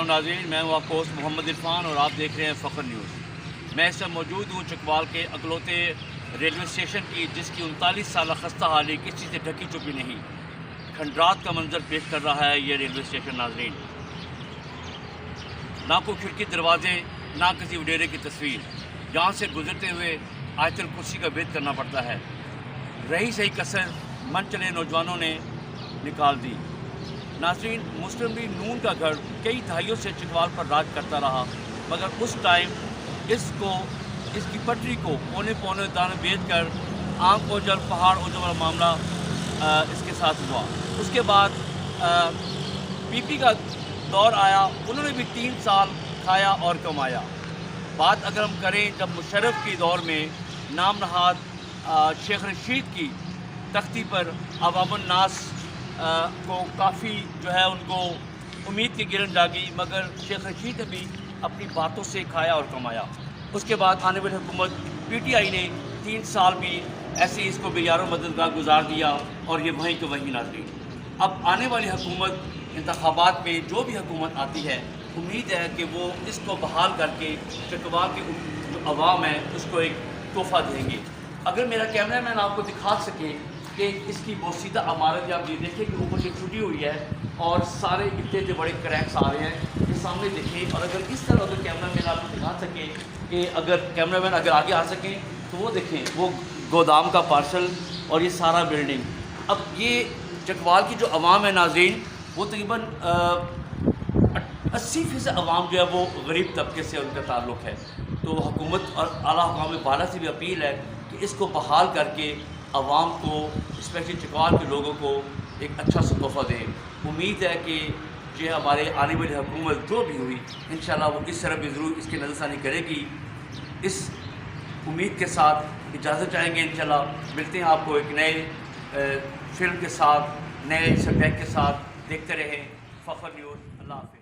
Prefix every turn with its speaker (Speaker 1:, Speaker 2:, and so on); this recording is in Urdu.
Speaker 1: ہیلو ناظرین، میں ہوں آپ کو ہوسٹ محمد عرفان اور آپ دیکھ رہے ہیں فخر نیوز۔ میں اس وقت موجود ہوں چکوال کے اکلوتے ریلوے اسٹیشن کی، جس کی 39 سالہ خستہ حالی کسی سے ڈھکی چھپی نہیں۔ کھنڈرات کا منظر پیش کر رہا ہے یہ ریلوے اسٹیشن ناظرین۔ نہ کوئی کھڑکی دروازے، نہ کسی وڈیرے کی تصویر۔ یہاں سے گزرتے ہوئے آیت الکرسی کا بیت کرنا پڑتا ہے۔ رہی صحیح کسر من چلے نوجوانوں نے نکال دی۔ ناظرین، مسلم لیگ نون کا گھر کئی دہائیوں سے چکوال پر راج کرتا رہا، مگر اس ٹائم اس کی پٹری کو پونے دانے بیچ کر آنکھ اوجل پہاڑ اوجل والا معاملہ اس کے ساتھ ہوا۔ اس کے بعد پی پی کا دور آیا، انہوں نے بھی 3 سال کھایا اور کمایا۔ بات اگر ہم کریں جب مشرف کی دور میں نام نہاد شیخ رشید کی تختی پر عوام الناس کو کافی جو ہے ان کو امید کی گرن جاگی، مگر شیخ رشید نے بھی اپنی باتوں سے کھایا اور کمایا۔ اس کے بعد آنے والی حکومت پی ٹی آئی نے 3 سال بھی ایسے اس کو بے یار و مددگار گزار دیا اور یہ وہیں کہ وہیں ناظرین۔ اب آنے والی حکومت انتخابات میں جو بھی حکومت آتی ہے، امید ہے کہ وہ اس کو بحال کر کے چکوال کے جو عوام ہے اس کو ایک تحفہ دیں گے۔ اگر میرا کیمرہ مین آپ کو دکھا سکے کہ اس کی بوسیدہ عمارت آپ یہ دیکھیں کہ اوپر سے ٹوٹی ہوئی ہے اور سارے اتنے جو بڑے کریکس آ رہے ہیں، یہ سامنے دیکھیں۔ اور اگر اس طرح اگر کیمرہ مین آپ کو دکھا سکے کہ اگر کیمرہ مین اگر آگے آ سکیں تو وہ دیکھیں، وہ گودام کا پارسل اور یہ سارا بلڈنگ۔ اب یہ چکوال کی جو عوام ہے ناظرین، وہ تقریباً 80% عوام جو ہے وہ غریب طبقے سے ان کا تعلق ہے۔ تو حکومت اور اعلیٰ حکام بالا سے بھی اپیل ہے کہ اس کو بحال کر کے عوام کو، اسپیشلی چکوال کے لوگوں کو ایک اچھا سا تحفہ دیں۔ امید ہے کہ جو ہمارے آنے والی حکومت جو بھی ہوئی، انشاءاللہ وہ اس طرح بھی ضرور اس کی نظر ثانی کرے گی۔ اس امید کے ساتھ اجازت چاہیں گے، انشاءاللہ ملتے ہیں آپ کو ایک نئے فلم کے ساتھ، نئے سبجیکٹ کے ساتھ۔ دیکھتے رہیں فخر نیوز۔ اللہ حافظ۔